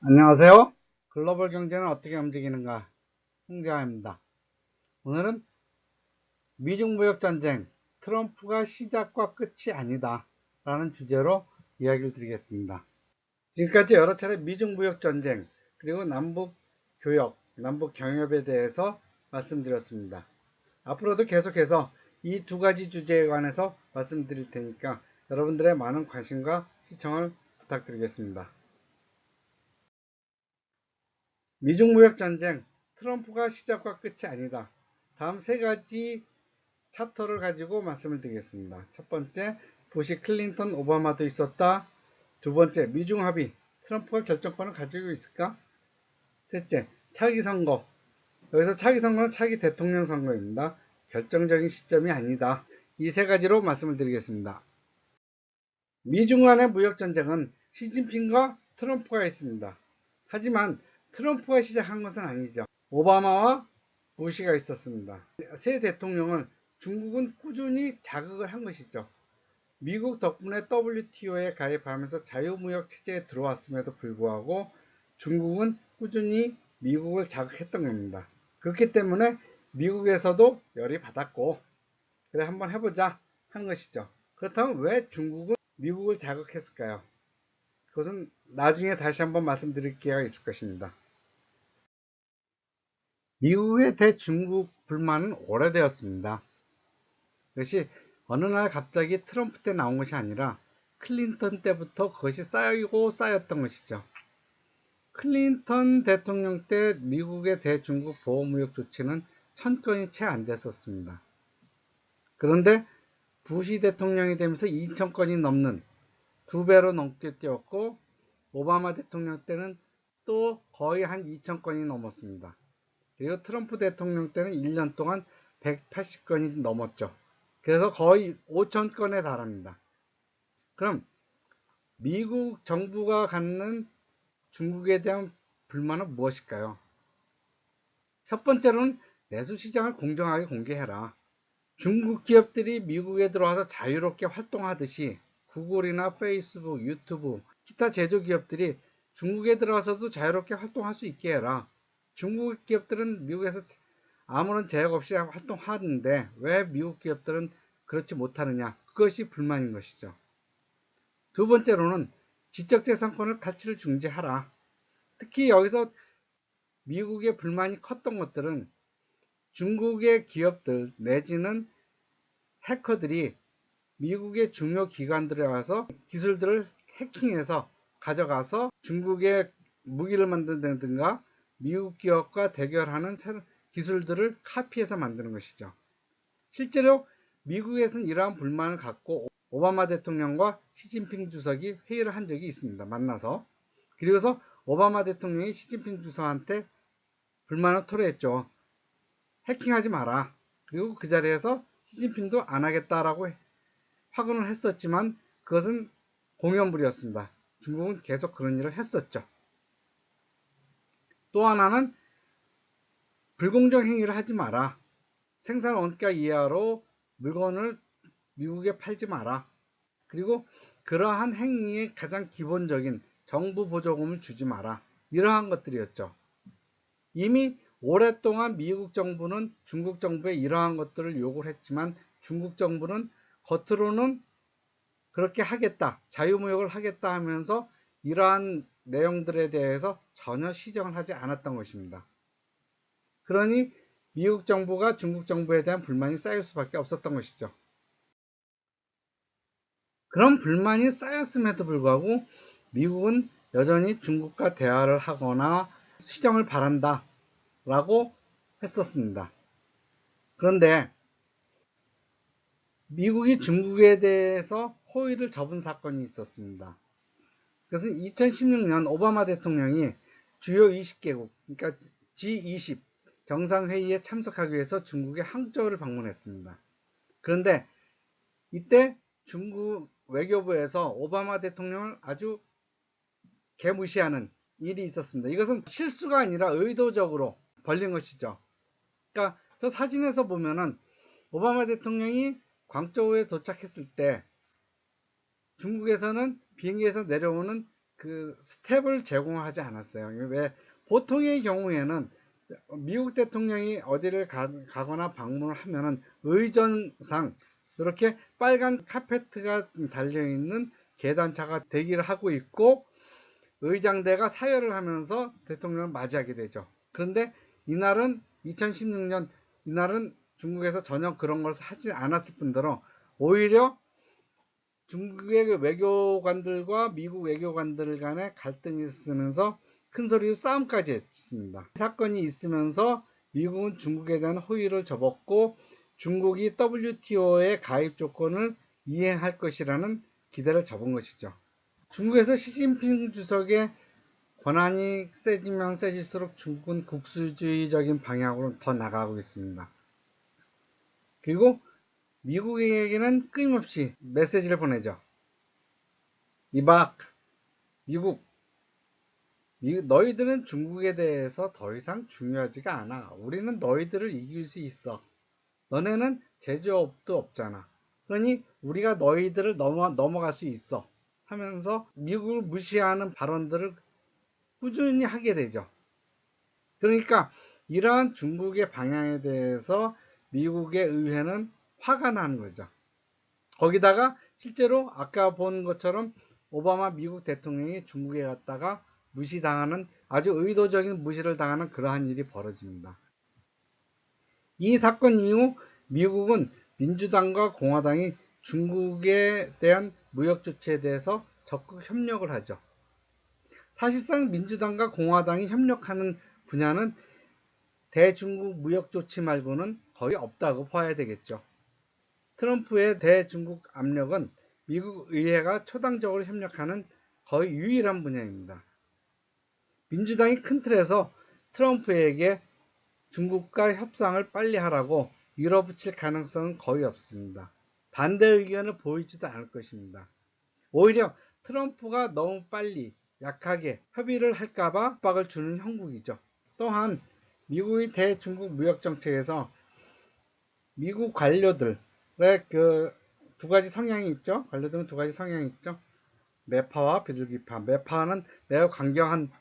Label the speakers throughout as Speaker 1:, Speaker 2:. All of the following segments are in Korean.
Speaker 1: 안녕하세요. 글로벌 경제는 어떻게 움직이는가? 홍대하입니다. 오늘은 미중 무역 전쟁, 트럼프가 시작과 끝이 아니다 라는 주제로 이야기를 드리겠습니다. 지금까지 여러 차례 미중 무역 전쟁, 그리고 남북 교역, 남북 경협에 대해서 말씀드렸습니다. 앞으로도 계속해서 이 두 가지 주제에 관해서 말씀드릴 테니까 여러분들의 많은 관심과 시청을 부탁드리겠습니다. 미중 무역 전쟁, 트럼프가 시작과 끝이 아니다. 다음 세 가지 챕터를 가지고 말씀을 드리겠습니다. 첫 번째, 부시, 클린턴, 오바마도 있었다. 두 번째, 미중 합의, 트럼프가 결정권을 가지고 있을까? 셋째, 차기 선거. 여기서 차기 선거는 차기 대통령 선거입니다. 결정적인 시점이 아니다. 이 세 가지로 말씀을 드리겠습니다. 미중 간의 무역 전쟁은 시진핑과 트럼프가 있습니다. 하지만 트럼프가 시작한 것은 아니죠. 오바마와 부시가 있었습니다. 새 대통령을 중국은 꾸준히 자극을 한 것이죠. 미국 덕분에 WTO에 가입하면서 자유무역 체제에 들어왔음에도 불구하고 중국은 꾸준히 미국을 자극했던 겁니다. 그렇기 때문에 미국에서도 열이 받았고, 그래 한번 해보자 한 것이죠. 그렇다면 왜 중국은 미국을 자극했을까요? 그것은 나중에 다시 한번 말씀드릴 기회가 있을 것입니다. 미국의 대중국 불만은 오래되었습니다. 그것이 어느 날 갑자기 트럼프 때 나온 것이 아니라 클린턴 때부터 그것이 쌓이고 쌓였던 것이죠. 클린턴 대통령 때 미국의 대중국 보호무역 조치는 1000건이 채 안 됐었습니다. 그런데 부시 대통령이 되면서 2000건이 넘는 2배로 넘게 뛰었고, 오바마 대통령 때는 또 거의 한 2000건이 넘었습니다. 그리고 트럼프 대통령 때는 1년 동안 180건이 넘었죠. 그래서 거의 5000건에 달합니다. 그럼 미국 정부가 갖는 중국에 대한 불만은 무엇일까요? 첫 번째로는 내수 시장을 공정하게 공개해라. 중국 기업들이 미국에 들어와서 자유롭게 활동하듯이 구글이나 페이스북, 유튜브, 기타 제조 기업들이 중국에 들어와서도 자유롭게 활동할 수 있게 해라. 중국 기업들은 미국에서 아무런 제약 없이 활동하는데 왜 미국 기업들은 그렇지 못하느냐? 그것이 불만인 것이죠. 두 번째로는 지적재산권을 가치를 중지하라. 특히 여기서 미국의 불만이 컸던 것들은 중국의 기업들 내지는 해커들이 미국의 중요 기관들에 와서 기술들을 해킹해서 가져가서 중국의 무기를 만든다든가 미국 기업과 대결하는 기술들을 카피해서 만드는 것이죠. 실제로 미국에서는 이러한 불만을 갖고 오바마 대통령과 시진핑 주석이 회의를 한 적이 있습니다. 만나서. 그리고서 오바마 대통령이 시진핑 주석한테 불만을 토로했죠. 해킹하지 마라. 그리고 그 자리에서 시진핑도 안 하겠다라고 확언을 했었지만 그것은 공연불이었습니다. 중국은 계속 그런 일을 했었죠. 또 하나는 불공정 행위를 하지 마라. 생산 원가 이하로 물건을 미국에 팔지 마라. 그리고 그러한 행위의 가장 기본적인 정부 보조금을 주지 마라. 이러한 것들이었죠. 이미 오랫동안 미국 정부는 중국 정부에 이러한 것들을 요구를 했지만 중국 정부는 겉으로는 그렇게 하겠다, 자유무역을 하겠다 하면서 이러한 내용들에 대해서 전혀 시정을 하지 않았던 것입니다. 그러니 미국 정부가 중국 정부에 대한 불만이 쌓일 수밖에 없었던 것이죠. 그런 불만이 쌓였음에도 불구하고 미국은 여전히 중국과 대화를 하거나 시정을 바란다 라고 했었습니다. 그런데 미국이 중국에 대해서 호의를 접은 사건이 있었습니다. 그것은 2016년 오바마 대통령이 주요 20개국, 그러니까 G20 정상회의에 참석하기 위해서 중국의 항저우를 방문했습니다. 그런데 이때 중국 외교부에서 오바마 대통령을 아주 개무시하는 일이 있었습니다. 이것은 실수가 아니라 의도적으로 벌린 것이죠. 그러니까 저 사진에서 보면은 오바마 대통령이 광저우에 도착했을 때 중국에서는 비행기에서 내려오는 그 스텝을 제공하지 않았어요. 왜 보통의 경우에는 미국 대통령이 어디를 가거나 방문을 하면은 의전상 이렇게 빨간 카페트가 달려있는 계단차가 대기를 하고 있고 의장대가 사열을 하면서 대통령을 맞이하게 되죠. 그런데 이날은 2016년 이날은 중국에서 전혀 그런 것을 하지 않았을 뿐더러 오히려 중국의 외교관들과 미국 외교관들 간의 갈등이 있으면서 큰 소리로 싸움까지 했습니다. 사건이 있으면서 미국은 중국에 대한 호의를 접었고 중국이 WTO의 가입 조건을 이행할 것이라는 기대를 접은 것이죠. 중국에서 시진핑 주석의 권한이 세지면 세질수록 중국은 국수주의적인 방향으로 더 나가고 있습니다. 그리고 미국에게는 끊임없이 메시지를 보내죠. 이박, 미국, 너희들은 중국에 대해서 더 이상 중요하지가 않아. 우리는 너희들을 이길 수 있어. 너네는 제조업도 없잖아. 그러니 우리가 너희들을 넘어갈 수 있어. 하면서 미국을 무시하는 발언들을 꾸준히 하게 되죠. 그러니까 이러한 중국의 방향에 대해서 미국의 의회는 화가 나는 거죠. 거기다가 실제로 아까 본 것처럼 오바마 미국 대통령이 중국에 갔다가 무시당하는 아주 의도적인 무시를 당하는 그러한 일이 벌어집니다. 이 사건 이후 미국은 민주당과 공화당이 중국에 대한 무역 조치에 대해서 적극 협력을 하죠. 사실상 민주당과 공화당이 협력하는 분야는 대중국 무역 조치 말고는 거의 없다고 봐야 되겠죠. 트럼프의 대중국 압력은 미국 의회가 초당적으로 협력하는 거의 유일한 분야입니다. 민주당이 큰 틀에서 트럼프에게 중국과 협상을 빨리 하라고 밀어붙일 가능성은 거의 없습니다. 반대 의견을 보이지도 않을 것입니다. 오히려 트럼프가 너무 빨리 약하게 협의를 할까봐 압박을 주는 형국이죠. 또한 미국의 대중국 무역 정책에서 미국 관료들의 그 두 가지 성향이 있죠. 관료들은 두 가지 성향이 있죠. 매파와 비둘기파. 매파는 매우 강경한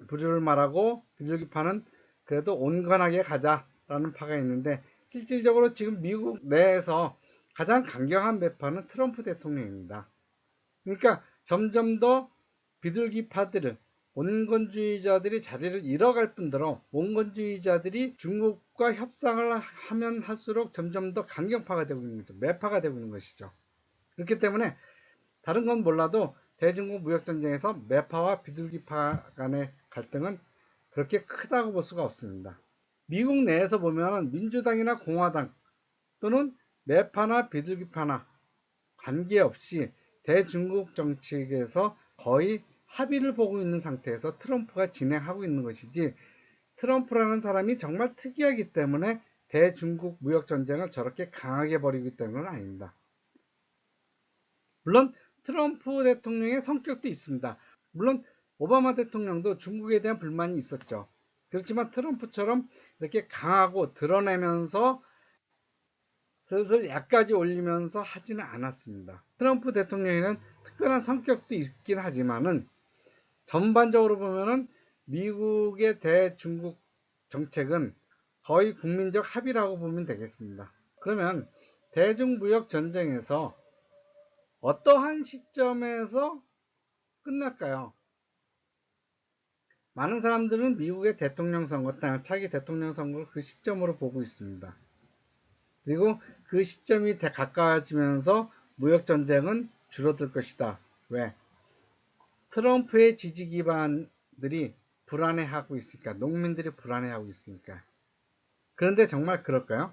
Speaker 1: 부류를 말하고 비둘기파는 그래도 온건하게 가자라는 파가 있는데 실질적으로 지금 미국 내에서 가장 강경한 매파는 트럼프 대통령입니다. 그러니까 점점 더 비둘기파들을 온건주의자들이 자리를 잃어갈 뿐더러 온건주의자들이 중국과 협상을 하면 할수록 점점 더 강경파가 되고 있는 거죠. 매파가 되고 있는 것이죠. 그렇기 때문에 다른 건 몰라도 대중국 무역전쟁에서 매파와 비둘기파 간의 갈등은 그렇게 크다고 볼 수가 없습니다. 미국 내에서 보면 민주당이나 공화당 또는 매파나 비둘기파나 관계없이 대중국 정책에서 거의 합의를 보고 있는 상태에서 트럼프가 진행하고 있는 것이지 트럼프라는 사람이 정말 특이하기 때문에 대중국 무역 전쟁을 저렇게 강하게 벌이기 때문은 아닙니다. 물론 트럼프 대통령의 성격도 있습니다. 물론 오바마 대통령도 중국에 대한 불만이 있었죠. 그렇지만 트럼프처럼 이렇게 강하고 드러내면서 슬슬 약까지 올리면서 하지는 않았습니다. 트럼프 대통령에는 특별한 성격도 있긴 하지만은 전반적으로 보면은 미국의 대중국 정책은 거의 국민적 합의라고 보면 되겠습니다. 그러면 대중무역 전쟁에서 어떠한 시점에서 끝날까요? 많은 사람들은 미국의 대통령 선거, 차기 대통령 선거를 그 시점으로 보고 있습니다. 그리고 그 시점이 가까워지면서 무역전쟁은 줄어들 것이다. 왜? 트럼프의 지지 기반들이 불안해하고 있으니까, 농민들이 불안해하고 있으니까. 그런데 정말 그럴까요?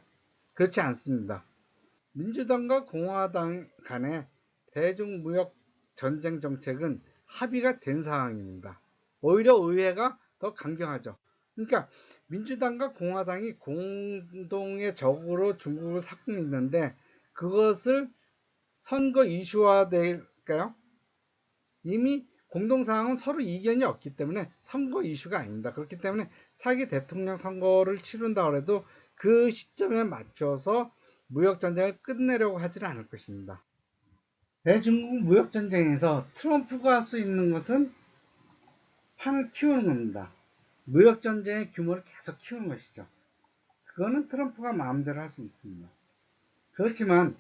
Speaker 1: 그렇지 않습니다. 민주당과 공화당 간의 대중무역 전쟁 정책은 합의가 된 상황입니다. 오히려 의회가 더 강경하죠. 그러니까 민주당과 공화당이 공동의 적으로 중국을 삼고 있는데 그것을 선거 이슈화 될까요? 이미 공동상황은 서로 이견이 없기 때문에 선거 이슈가 아닙니다. 그렇기 때문에 차기 대통령 선거를 치른다 해도 그 시점에 맞춰서 무역전쟁을 끝내려고 하지는 않을 것입니다. 대중국 무역전쟁에서 트럼프가 할 수 있는 것은 판을 키우는 겁니다. 무역전쟁의 규모를 계속 키우는 것이죠. 그거는 트럼프가 마음대로 할 수 있습니다. 그렇지만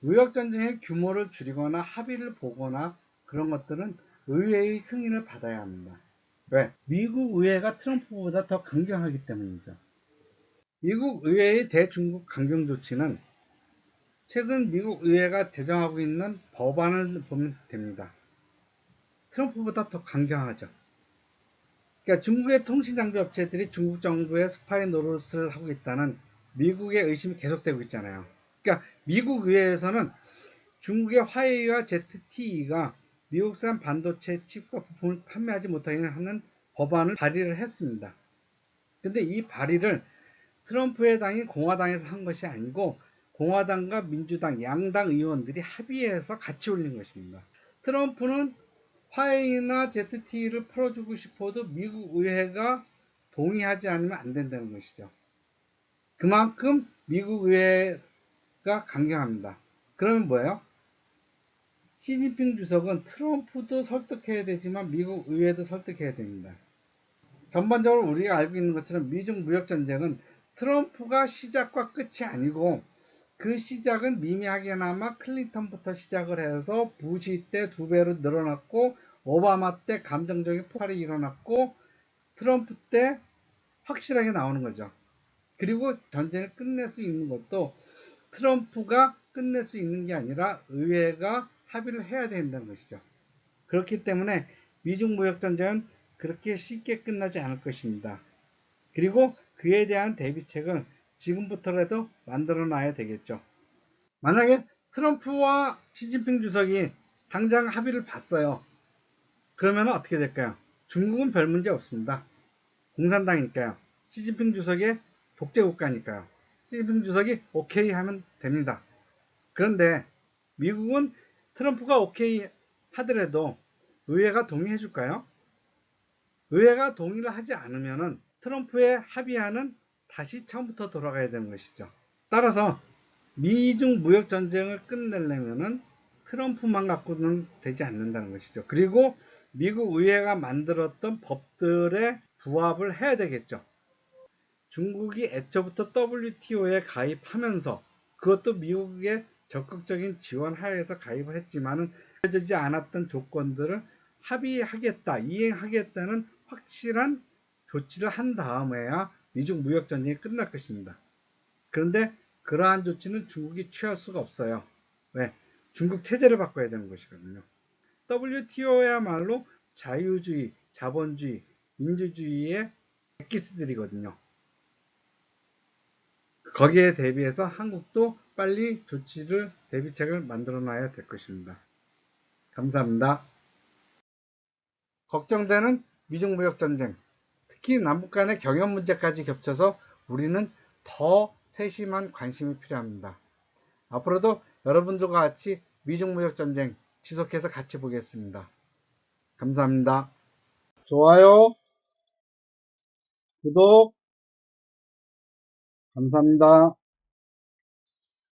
Speaker 1: 무역전쟁의 규모를 줄이거나 합의를 보거나 그런 것들은 의회의 승인을 받아야 합니다. 왜? 미국 의회가 트럼프보다 더 강경하기 때문이죠. 미국 의회의 대중국 강경 조치는 최근 미국 의회가 제정하고 있는 법안을 보면 됩니다. 트럼프보다 더 강경하죠. 그러니까 중국의 통신장비 업체들이 중국 정부의 스파이 노릇을 하고 있다는 미국의 의심이 계속되고 있잖아요. 그러니까 미국 의회에서는 중국의 화웨이와 ZTE가 미국산 반도체 칩과 부품을 판매하지 못하게 하는 법안을 발의를 했습니다. 근데 이 발의를 트럼프의 당인 공화당에서 한 것이 아니고 공화당과 민주당 양당 의원들이 합의해서 같이 올린 것입니다. 트럼프는 화웨이나 ZTE를 풀어주고 싶어도 미국 의회가 동의하지 않으면 안 된다는 것이죠. 그만큼 미국 의회가 강경합니다. 그러면 뭐예요? 시진핑 주석은 트럼프도 설득해야 되지만 미국 의회도 설득해야 됩니다. 전반적으로 우리가 알고 있는 것처럼 미중 무역전쟁은 트럼프가 시작과 끝이 아니고 그 시작은 미미하게나마 클린턴부터 시작을 해서 부시 때 2배로 늘어났고 오바마 때 감정적인 폭발이 일어났고 트럼프 때 확실하게 나오는 거죠. 그리고 전쟁을 끝낼 수 있는 것도 트럼프가 끝낼 수 있는 게 아니라 의회가 합의를 해야 된다는 것이죠. 그렇기 때문에 미중 무역전쟁은 그렇게 쉽게 끝나지 않을 것입니다. 그리고 그에 대한 대비책을 지금부터라도 만들어 놔야 되겠죠. 만약에 트럼프와 시진핑 주석이 당장 합의를 봤어요. 그러면 어떻게 될까요? 중국은 별 문제 없습니다. 공산당이니까요. 시진핑 주석의 독재국가니까요. 시진핑 주석이 오케이 하면 됩니다. 그런데 미국은 트럼프가 오케이 하더라도 의회가 동의해 줄까요? 의회가 동의를 하지 않으면 트럼프의 합의안은 다시 처음부터 돌아가야 되는 것이죠. 따라서 미중 무역 전쟁을 끝내려면 트럼프만 갖고는 되지 않는다는 것이죠. 그리고 미국 의회가 만들었던 법들에 부합을 해야 되겠죠. 중국이 애초부터 WTO에 가입하면서 그것도 미국의 적극적인 지원 하에서 가입을 했지만은 이루어지지 않았던 조건들을 합의하겠다, 이행하겠다는 확실한 조치를 한 다음에야 미중 무역 전쟁이 끝날 것입니다. 그런데 그러한 조치는 중국이 취할 수가 없어요. 왜? 중국 체제를 바꿔야 되는 것이거든요. WTO야말로 자유주의, 자본주의, 민주주의의 엑기스들이거든요. 거기에 대비해서 한국도 빨리 조치를 대비책을 만들어 놔야 될 것입니다. 감사합니다. 걱정되는 미중무역전쟁, 특히 남북 간의 경협 문제까지 겹쳐서 우리는 더 세심한 관심이 필요합니다. 앞으로도 여러분들과 같이 미중무역전쟁 지속해서 같이 보겠습니다. 감사합니다. 좋아요, 구독, 감사합니다.